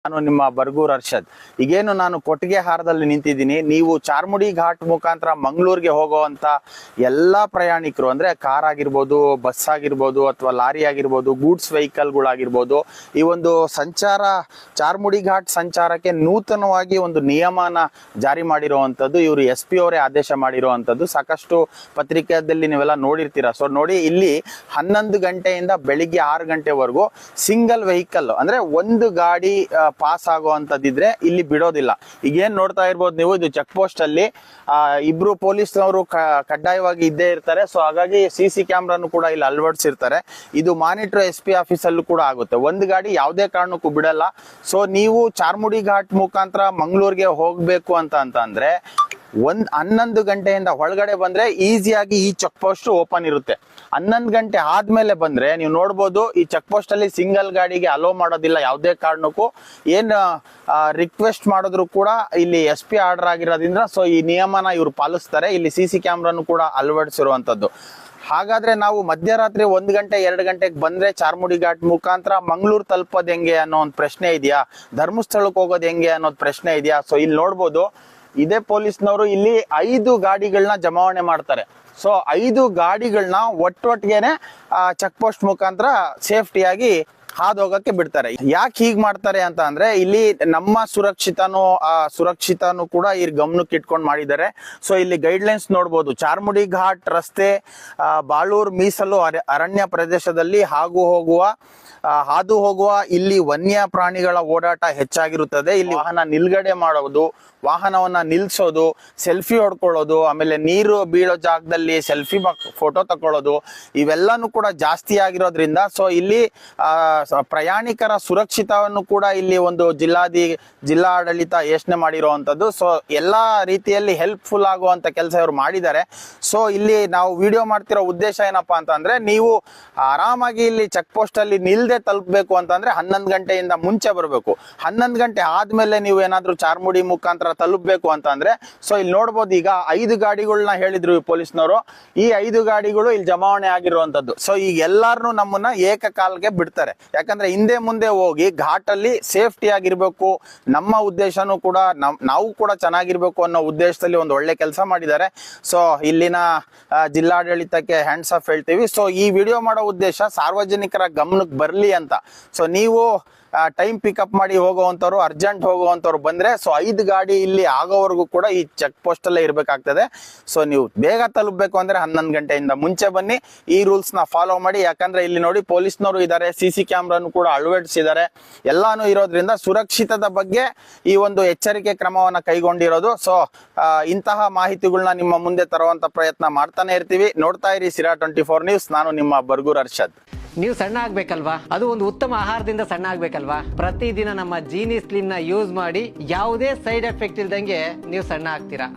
ನಾನು ನಿಮ್ಮ ಬರ್ಗೂರ್ ಅರ್ಷದ್. ಈಗೇನು ನಾನು ಕೊಟ್ಟಿಗೆ ಹಾರದಲ್ಲಿ ನಿಂತಿದ್ದೀನಿ. ನೀವು ಚಾರ್ಮುಡಿ ಘಾಟ್ ಮುಖಾಂತರ ಮಂಗಳೂರಿಗೆ ಹೋಗುವಂತ ಎಲ್ಲಾ ಪ್ರಯಾಣಿಕರು ಅಂದ್ರೆ ಕಾರ್ ಆಗಿರ್ಬೋದು, ಬಸ್ ಆಗಿರ್ಬೋದು, ಅಥವಾ ಲಾರಿ ಆಗಿರ್ಬೋದು, ಗೂಡ್ಸ್ ವೆಹಿಕಲ್ಗಳಾಗಿರ್ಬೋದು, ಈ ಒಂದು ಸಂಚಾರ ಚಾರ್ಮುಡಿ ಘಾಟ್ ಸಂಚಾರಕ್ಕೆ ನೂತನವಾಗಿ ಒಂದು ನಿಯಮನ ಜಾರಿ ಮಾಡಿರುವಂತದ್ದು ಇವರು SP ಅವರೇ ಆದೇಶ ಮಾಡಿರುವಂತದ್ದು. ಸಾಕಷ್ಟು ಪತ್ರಿಕೆಯಲ್ಲಿ ನೀವೆಲ್ಲ ನೋಡಿರ್ತೀರಾ. ಸೊ ನೋಡಿ, ಇಲ್ಲಿ 11 ಗಂಟೆಯಿಂದ ಬೆಳಿಗ್ಗೆ 6 ಗಂಟೆವರೆಗೂ ಸಿಂಗಲ್ ವೆಹಿಕಲ್ ಅಂದ್ರೆ ಒಂದು ಗಾಡಿ ಪಾಸ್ ಆಗುವಂತದ್ದಿದ್ರೆ ಇಲ್ಲಿ ಬಿಡೋದಿಲ್ಲ. ಈಗೇನ್ ನೋಡ್ತಾ ಇರ್ಬೋದು ನೀವು, ಇದು ಚೆಕ್ ಪೋಸ್ಟ್ ಅಲ್ಲಿ ಇಬ್ರು ಪೊಲೀಸ್ನವರು ಕಡ್ಡಾಯವಾಗಿ ಇದ್ದೇ ಇರ್ತಾರೆ. ಸೊ ಹಾಗಾಗಿ CC ಕ್ಯಾಮ್ರಾನು ಕೂಡ ಇಲ್ಲಿ ಅಳವಡಿಸಿರ್ತಾರೆ. ಇದು ಮಾನಿಟರ್ SP ಆಫೀಸ್ ಅಲ್ಲೂ ಕೂಡ ಆಗುತ್ತೆ. ಒಂದು ಗಾಡಿ ಯಾವುದೇ ಕಾರಣಕ್ಕೂ ಬಿಡಲ್ಲ. ಸೊ ನೀವು ಚಾರ್ಮುಡಿ ಘಾಟ್ ಮುಖಾಂತರ ಮಂಗಳೂರಿಗೆ ಹೋಗ್ಬೇಕು ಅಂತಂದ್ರೆ 11 ಗಂಟೆಯಿಂದ ಒಳಗಡೆ ಬಂದ್ರೆ ಈಸಿಯಾಗಿ ಈ ಚೆಕ್ ಪೋಸ್ಟ್ ಓಪನ್ ಇರುತ್ತೆ. 11 ಗಂಟೆ ಆದ್ಮೇಲೆ ಬಂದ್ರೆ ನೀವು ನೋಡ್ಬೋದು, ಈ ಚೆಕ್ ಪೋಸ್ಟ್ ಅಲ್ಲಿ ಸಿಂಗಲ್ ಗಾಡಿಗೆ ಅಲೋ ಮಾಡೋದಿಲ್ಲ ಯಾವುದೇ ಕಾರಣಕ್ಕೂ. ಏನ್ ರಿಕ್ವೆಸ್ಟ್ ಮಾಡಿದ್ರು ಕೂಡ ಇಲ್ಲಿ SP ಆರ್ಡರ್ ಆಗಿರೋದ್ರಿಂದ ಸೊ ಈ ನಿಯಮನ ಇವ್ರು ಪಾಲಿಸ್ತಾರೆ. ಇಲ್ಲಿ CC ಕ್ಯಾಮ್ರಾನು ಕೂಡ ಅಳವಡಿಸಿರುವಂತದ್ದು. ಹಾಗಾದ್ರೆ ನಾವು ಮಧ್ಯರಾತ್ರಿ 1 ಗಂಟೆ 2 ಗಂಟೆಗೆ ಬಂದ್ರೆ ಚಾರ್ಮುಡಿ ಘಾಟ್ ಮುಖಾಂತರ ಮಂಗಳೂರು ತಲುಪೋದು ಹೆಂಗೆ ಅನ್ನೋ ಒಂದು ಪ್ರಶ್ನೆ ಇದೆಯಾ, ಧರ್ಮಸ್ಥಳಕ್ಕೆ ಹೋಗೋದು ಹೆಂಗೆ ಅನ್ನೋದು ಪ್ರಶ್ನೆ ಇದೆಯಾ. ಸೊ ಇಲ್ಲಿ ನೋಡ್ಬೋದು, ಇದೇ ಪೊಲೀಸ್ನವರು ಇಲ್ಲಿ 5 ಗಾಡಿಗಳನ್ನ ಜಮಾವಣೆ ಮಾಡ್ತಾರೆ. ಸೊ 5 ಗಾಡಿಗಳನ್ನ ಒಟ್ಟೊಟ್ಟಿಗೆನೆ ಚೆಕ್ ಪೋಸ್ಟ್ ಮುಖಾಂತರ ಸೇಫ್ಟಿಯಾಗಿ ಹಾದೋಗಕ್ಕೆ ಬಿಡ್ತಾರೆ. ಯಾಕೆ ಹೀಗ್ ಮಾಡ್ತಾರೆ ಅಂತ ಅಂದ್ರೆ, ಇಲ್ಲಿ ನಮ್ಮ ಸುರಕ್ಷಿತನು ಕೂಡ ಈ ಗಮನಕ್ಕೆ ಇಟ್ಕೊಂಡು ಮಾಡಿದ್ದಾರೆ. ಸೊ ಇಲ್ಲಿ ಗೈಡ್ ಲೈನ್ಸ್ ನೋಡ್ಬೋದು. ಚಾರ್ಮುಡಿ ಘಾಟ್ ರಸ್ತೆ ಬಾಳೂರ್ ಮೀಸಲು ಅರಣ್ಯ ಪ್ರದೇಶದಲ್ಲಿ ಹಾದು ಹೋಗುವ ಇಲ್ಲಿ ವನ್ಯ ಪ್ರಾಣಿಗಳ ಓಡಾಟ ಹೆಚ್ಚಾಗಿರುತ್ತದೆ. ಇಲ್ಲಿ ವಾಹನ ನಿಲ್ಗಡೆ ಮಾಡೋದು, ವಾಹನವನ್ನ ನಿಲ್ಸೋದು, ಸೆಲ್ಫಿ ಹೊಡ್ಕೊಳ್ಳೋದು, ಆಮೇಲೆ ನೀರು ಬೀಳೋ ಜಾಗದಲ್ಲಿ ಸೆಲ್ಫಿ ಫೋಟೋ ತಕೊಳ್ಳೋದು, ಇವೆಲ್ಲಾನು ಕೂಡ ಜಾಸ್ತಿ ಆಗಿರೋದ್ರಿಂದ ಸೊ ಇಲ್ಲಿ ಪ್ರಯಾಣಿಕರ ಸುರಕ್ಷಿತವನ್ನು ಕೂಡ ಇಲ್ಲಿ ಒಂದು ಜಿಲ್ಲಾ ಆಡಳಿತ ಯೋಚನೆ ಮಾಡಿರುವಂತದ್ದು. ಸೊ ಎಲ್ಲಾ ರೀತಿಯಲ್ಲಿ ಹೆಲ್ಪ್ಫುಲ್ ಆಗುವಂತ ಕೆಲಸ ಇವರು ಮಾಡಿದ್ದಾರೆ. ಸೊ ಇಲ್ಲಿ ನಾವು ವಿಡಿಯೋ ಮಾಡ್ತಿರೋ ಉದ್ದೇಶ ಏನಪ್ಪಾ ಅಂತಂದ್ರೆ, ನೀವು ಆರಾಮಾಗಿ ಇಲ್ಲಿ ಚೆಕ್ ಪೋಸ್ಟ್ ಅಲ್ಲಿ ನಿಲ್ದೆ ತಲುಪಬೇಕು ಅಂತಂದ್ರೆ 11 ಗಂಟೆಯಿಂದ ಮುಂಚೆ ಬರಬೇಕು. 11 ಗಂಟೆ ಆದ್ಮೇಲೆ ನೀವು ಏನಾದ್ರೂ ಚಾರ್ಮುಡಿ ಮುಖಾಂತರ ತಲುಪಬೇಕು ಅಂತಂದ್ರೆ ಸೊ ಇಲ್ಲಿ ನೋಡ್ಬೋದು, ಈಗ 5 ಗಾಡಿಗಳನ್ನ ಹೇಳಿದ್ರು ಪೊಲೀಸ್ನವರು. ಈ 5 ಗಾಡಿಗಳು ಇಲ್ಲಿ ಜಮಾವಣೆ ಆಗಿರುವಂತದ್ದು. ಸೊ ಈಗ ಎಲ್ಲಾರನು ನಮ್ಮನ್ನ ಏಕಕಾಲಕ್ಕೆ ಬಿಡ್ತಾರೆ. ಯಾಕಂದ್ರೆ ಹಿಂದೆ ಮುಂದೆ ಹೋಗಿ ಘಾಟಲ್ಲಿ ಸೇಫ್ಟಿ ಆಗಿರ್ಬೇಕು, ನಮ್ಮ ಉದ್ದೇಶನೂ ಕೂಡ ನಾವು ಕೂಡ ಚೆನ್ನಾಗಿರ್ಬೇಕು ಅನ್ನೋ ಉದ್ದೇಶದಲ್ಲಿ ಒಂದು ಒಳ್ಳೆ ಕೆಲಸ ಮಾಡಿದ್ದಾರೆ. ಸೊ ಇಲ್ಲಿನ ಜಿಲ್ಲಾಡಳಿತಕ್ಕೆ ಹ್ಯಾಂಡ್ಸ್ ಆಫ್ ಹೇಳ್ತೀವಿ. ಸೊ ಈ ವಿಡಿಯೋ ಮಾಡೋ ಉದ್ದೇಶ ಸಾರ್ವಜನಿಕರ ಗಮನಕ್ಕೆ ಬರ್ಲಿ ಅಂತ. ಸೊ ನೀವು ಟೈಮ್ ಪಿಕಪ್ ಮಾಡಿ ಹೋಗುವಂತವ್ರು, ಅರ್ಜೆಂಟ್ ಹೋಗುವಂತವ್ರು ಬಂದ್ರೆ ಸೊ 5 ಗಾಡಿ ಇಲ್ಲಿ ಆಗೋವರೆಗೂ ಕೂಡ ಈ ಚೆಕ್ ಪೋಸ್ಟ್ ಅಲ್ಲೇ ಇರ್ಬೇಕಾಗ್ತದೆ. ಸೊ ನೀವು ಬೇಗ ತಲುಪಬೇಕು ಅಂದ್ರೆ 11 ಗಂಟೆಯಿಂದ ಮುಂಚೆ ಬನ್ನಿ. ಈ ರೂಲ್ಸ್ ನ ಫಾಲೋ ಮಾಡಿ. ಯಾಕಂದ್ರೆ ಇಲ್ಲಿ ನೋಡಿ, ಪೊಲೀಸ್ನವರು ಇದ್ದಾರೆ, CC ಕ್ಯಾಮ್ರಾನು ಕೂಡ ಅಳವಡಿಸಿದ್ದಾರೆ. ಎಲ್ಲಾನು ಇರೋದ್ರಿಂದ ಸುರಕ್ಷಿತದ ಬಗ್ಗೆ ಈ ಒಂದು ಎಚ್ಚರಿಕೆ ಕ್ರಮವನ್ನ ಕೈಗೊಂಡಿರೋದು. ಸೊ ಇಂತಹ ಮಾಹಿತಿಗಳನ್ನ ನಿಮ್ಮ ಮುಂದೆ ತರುವಂತ ಪ್ರಯತ್ನ ಮಾಡ್ತಾನೆ ಇರ್ತೀವಿ. ನೋಡ್ತಾ ಇರಿ ಸಿರಾ 24 ನ್ಯೂಸ್. ನಾನು ನಿಮ್ಮ ಬರ್ಗೂರ್ ಅರ್ಷದ್. ನೀವು ಸಣ್ಣ ಆಗ್ಬೇಕಲ್ವಾ? ಅದು ಒಂದು ಉತ್ತಮ ಆಹಾರದಿಂದ ಸಣ್ಣ ಆಗ್ಬೇಕಲ್ವಾ? ಪ್ರತಿದಿನ ನಮ್ಮ ಜೀನಿ ಸ್ಲಿಮ್ ನ ಯೂಸ್ ಮಾಡಿ ಯಾವುದೇ ಸೈಡ್ ಎಫೆಕ್ಟ್ ಇಲ್ದಂಗೆ ನೀವು ಸಣ್ಣ ಆಗ್ತೀರಾ.